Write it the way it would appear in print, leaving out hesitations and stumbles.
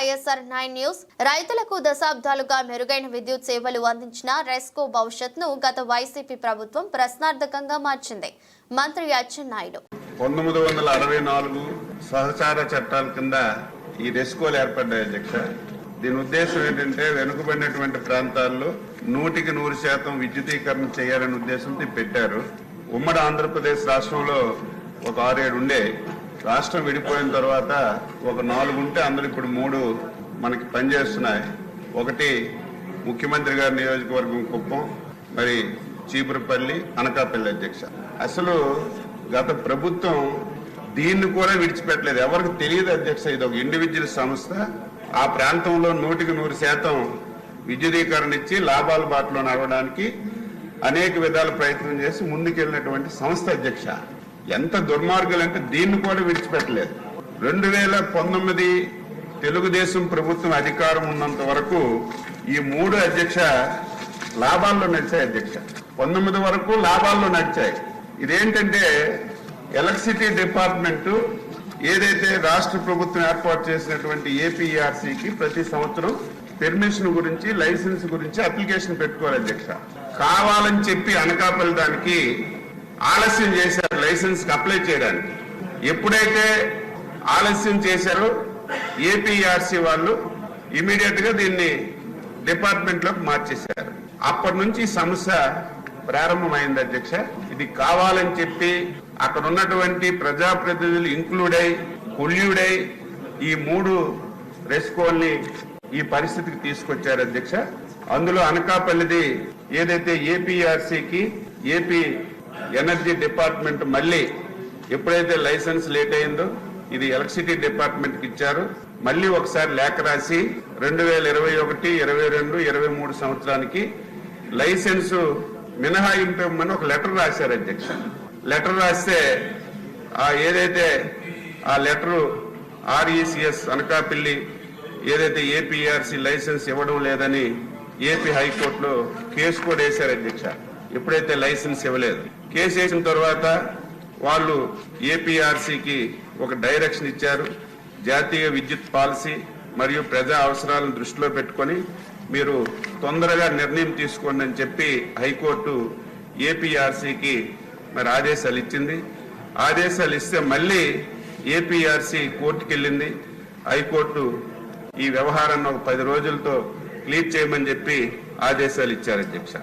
ISR9 news. రైతులకు దశాబ్దాలుగా మెరుగైన విద్యుత్ సేవలు అందించిన రెస్కో భవిష్యత్తును గత వైసీపీ ప్రభుత్వం ప్రశ్నార్థకంగా మార్చింది. మంత్రి అచ్చెన్నాయుడు 1964 సహచార చట్టాల కింద ఈ రెస్కోలు ఏర్పడ్డాయి అధ్యక్ష. దీని ఉద్దేశం ఏంటంటే వెనుకబడినటువంటి ప్రాంతాల్లో 100% విద్యుదీకరణ చేయాలనే ఉద్దేశంతో పెట్టారు. ఉమ్మడి ఆంధ్రప్రదేశ్ రాష్ట్రంలో ఒక 6-7 ఉండే. రాష్ట్రం విడిపోయిన తర్వాత ఒక 4 ఉంటే అందులో ఇప్పుడు 3 మనకి పనిచేస్తున్నాయి. ఒకటి ముఖ్యమంత్రి గారి నియోజకవర్గం కుప్పం, మరి చీపురుపల్లి, అనకాపల్లి అధ్యక్ష. అసలు గత ప్రభుత్వం దీన్ని కూడా విడిచిపెట్టలేదు. ఎవరికి తెలియదు అధ్యక్ష, ఇది ఒక ఇండివిజువల్ సంస్థ. ఆ ప్రాంతంలో 100% విద్యుదీకరణ ఇచ్చి లాభాల బాటలో నడవడానికి అనేక విధాల ప్రయత్నం చేసి ముందుకెళ్ళినటువంటి సంస్థ అధ్యక్ష. ఎంత దుర్మార్గులంటే దీన్ని కూడా విడిచిపెట్టలేదు. 2019 తెలుగుదేశం ప్రభుత్వం అధికారం ఉన్నంత వరకు ఈ 3 అధ్యక్ష లాభాల్లో నడిచాయి అధ్యక్ష. 19 వరకు లాభాల్లో నడిచాయి. ఇదేంటంటే ఎలక్ట్రిసిటీ డిపార్ట్మెంట్ ఏదైతే రాష్ట్ర ప్రభుత్వం ఏర్పాటు చేసినటువంటి ఏపీఆర్సీకి ప్రతి సంవత్సరం పెర్మిషన్ గురించి, లైసెన్స్ గురించి అప్లికేషన్ పెట్టుకోవాలి అధ్యక్ష. కావాలని చెప్పి అనకాపల్లి దానికి ఆలస్యం చేశారు లైసెన్స్ అప్లై చేయడానికి. ఎప్పుడైతే ఆలస్యం చేశారో ఏపీఆర్సీ వాళ్ళు ఇమీడియట్ గా దీన్ని డిపార్ట్మెంట్ లోకి మార్చేశారు. అప్పటి నుంచి సమస్య ప్రారంభమైంది అధ్యక్ష. ఇది కావాలని చెప్పి అక్కడ ఉన్నటువంటి ప్రజాప్రతినిధులు కొల్యూడై ఈ 3 రెస్కోల్ని ఈ పరిస్థితికి తీసుకొచ్చారు అధ్యక్ష. అందులో అనకాపల్లిది ఏదైతే ఏపీఆర్సీకి ఏపీ ఎనర్జీ డిపార్ట్మెంట్ మళ్ళీ ఎప్పుడైతే లైసెన్స్ లేట్ అయిందో ఇది ఎలక్ట్రిసిటీ డిపార్ట్మెంట్ కి ఇచ్చారు. మళ్ళీ ఒకసారి లేఖ రాసి 2021, 22, 23 సంవత్సరానికి లైసెన్స్ మినహాయింపు ఇవ్వమని ఒక లెటర్ రాశారు అధ్యక్ష. లెటర్ రాస్తే ఏదైతే ఆ లెటరు RECS అనకాపల్లి ఏదైతే ఏపీఆర్సీ లైసెన్స్ ఇవ్వడం లేదని ఏపీ హైకోర్టులో కేసు కూడా వేశారు అధ్యక్ష. ఎప్పుడైతే లైసెన్స్ ఇవ్వలేదు, కేసు వేసిన తర్వాత వాళ్ళు ఏపీఆర్సీకి ఒక డైరెక్షన్ ఇచ్చారు. జాతీయ విద్యుత్ పాలసీ మరియు ప్రజా అవసరాలను దృష్టిలో పెట్టుకొని మీరు తొందరగా నిర్ణయం తీసుకోండి అని చెప్పి హైకోర్టు ఏపీఆర్సీకి మరి ఆదేశాలు ఇచ్చింది. ఆదేశాలు ఇస్తే మళ్ళీ ఏపీఆర్సీ కోర్టుకి వెళ్ళింది. హైకోర్టు ఈ వ్యవహారాన్ని ఒక 10 రోజులతో క్లియర్ చేయమని చెప్పి ఆదేశాలు ఇచ్చారు అధ్యక్ష.